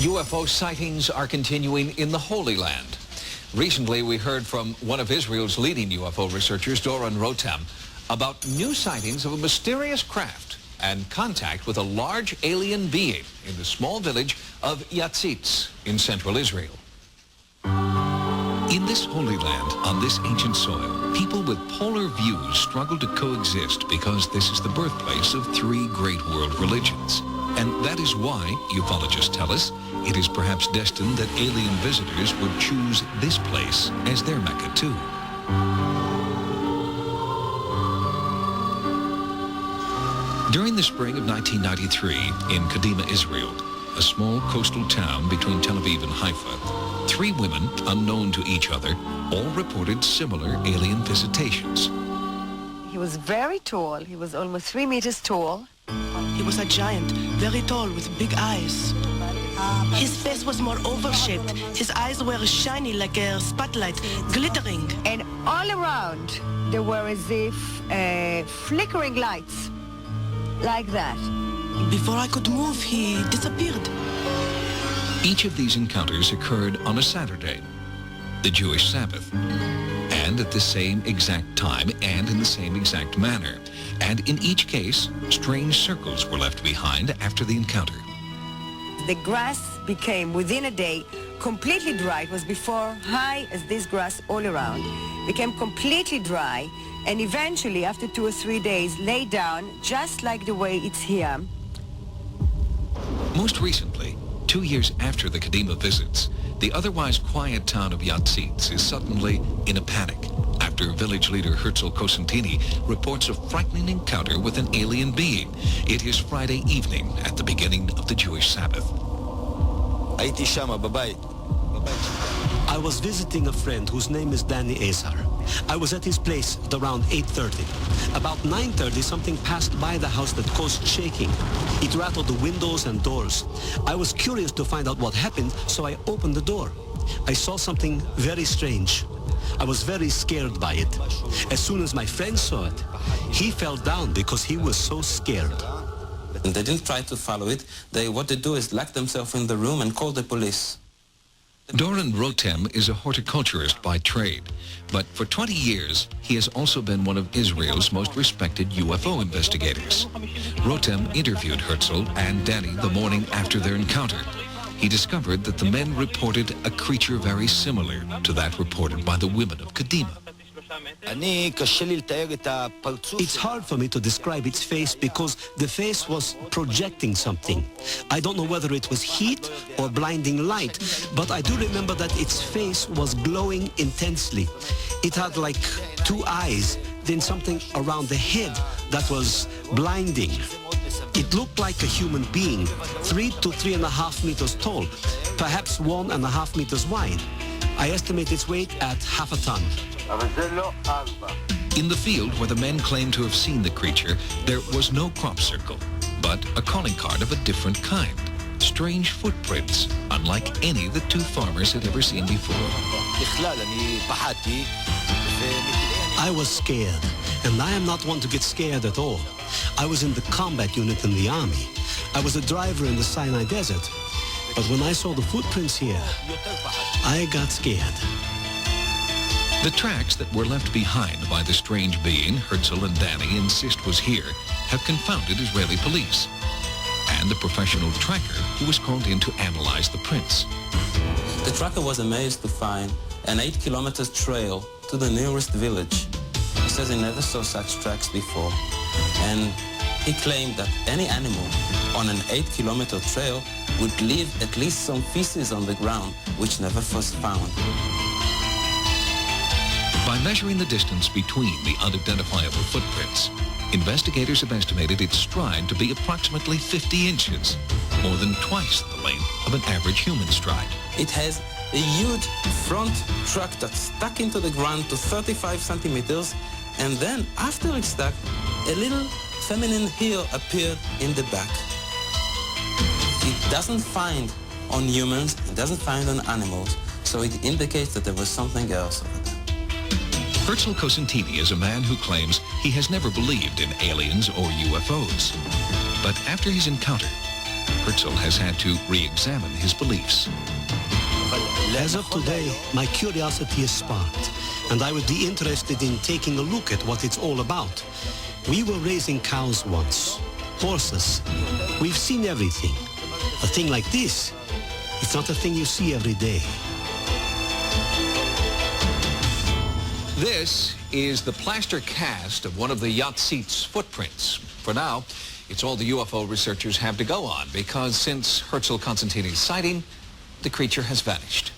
UFO sightings are continuing in the Holy Land. Recently, we heard from one of Israel's leading UFO researchers, Doron Rotem, about new sightings of a mysterious craft and contact with a large alien being in the small village of Yatzitz in central Israel. In this Holy Land, on this ancient soil, people with polar views struggle to coexist because this is the birthplace of three great world religions. And that is why, ufologists tell us, it is perhaps destined that alien visitors would choose this place as their Mecca too. During the spring of 1993 in Kadima, Israel, a small coastal town between Tel Aviv and Haifa, three women, unknown to each other, all reported similar alien visitations. He was very tall. He was almost 3 meters tall. He was a giant, very tall, with big eyes. His face was more oval-shaped. His eyes were shiny like a spotlight, glittering. And all around, there were as if flickering lights, like that. Before I could move, he disappeared. Each of these encounters occurred on a Saturday, the Jewish Sabbath, and at the same exact time and in the same exact manner. And in each case, strange circles were left behind after the encounter. The grass became, within a day, completely dry. It was before high as this grass all around. Became completely dry, and eventually, after 2 or 3 days, lay down just like the way it's here. Most recently, 2 years after the Kadima visits, the otherwise quiet town of Yatzitz is suddenly in a panic after village leader Herzl Cosentini reports a frightening encounter with an alien being. It is Friday evening at the beginning of the Jewish Sabbath. I was visiting a friend whose name is Danny Azar. I was at his place at around 8:30. About 9:30, something passed by the house that caused shaking. It rattled the windows and doors. I was curious to find out what happened, so I opened the door. I saw something very strange. I was very scared by it. As soon as my friend saw it, he fell down because he was so scared. And they didn't try to follow it. What they do is lock themselves in the room and call the police. Doron Rotem is a horticulturist by trade, but for 20 years, he has also been one of Israel's most respected UFO investigators. Rotem interviewed Herzl and Danny the morning after their encounter. He discovered that the men reported a creature very similar to that reported by the women of Kadima. It's hard for me to describe its face because the face was projecting something. I don't know whether it was heat or blinding light, but I do remember that its face was glowing intensely. It had like 2 eyes, then something around the head that was blinding. It looked like a human being, 3 to 3.5 meters tall, perhaps 1.5 meters wide. I estimate its weight at half a ton. In the field where the men claimed to have seen the creature, there was no crop circle, but a calling card of a different kind. Strange footprints, unlike any the two farmers had ever seen before. I was scared, and I am not one to get scared at all. I was in the combat unit in the army. I was a driver in the Sinai Desert. But when I saw the footprints here, I got scared. The tracks that were left behind by the strange being Herzl and Danny insist was here have confounded Israeli police and the professional tracker who was called in to analyze the prints. The tracker was amazed to find an 8-kilometer trail to the nearest village. He says he never saw such tracks before, and he claimed that any animal on an 8-kilometer trail would leave at least some feces on the ground, which never was found. By measuring the distance between the unidentifiable footprints, investigators have estimated its stride to be approximately 50 inches, more than twice the length of an average human stride. It has a huge front truck that stuck into the ground to 35 centimeters, and then after it stuck, a little feminine heel appeared in the back. It doesn't find on humans, it doesn't find on animals, so it indicates that there was something else over there. Herzl Cosentini is a man who claims he has never believed in aliens or UFOs. But after his encounter, Herzl has had to re-examine his beliefs. As of today, my curiosity is sparked, and I would be interested in taking a look at what it's all about. We were raising cows once, horses. We've seen everything. A thing like this, it's not a thing you see every day. This is the plaster cast of one of the Yatzitz footprints. For now, it's all the UFO researchers have to go on, because since Herzl Constantini's sighting, the creature has vanished.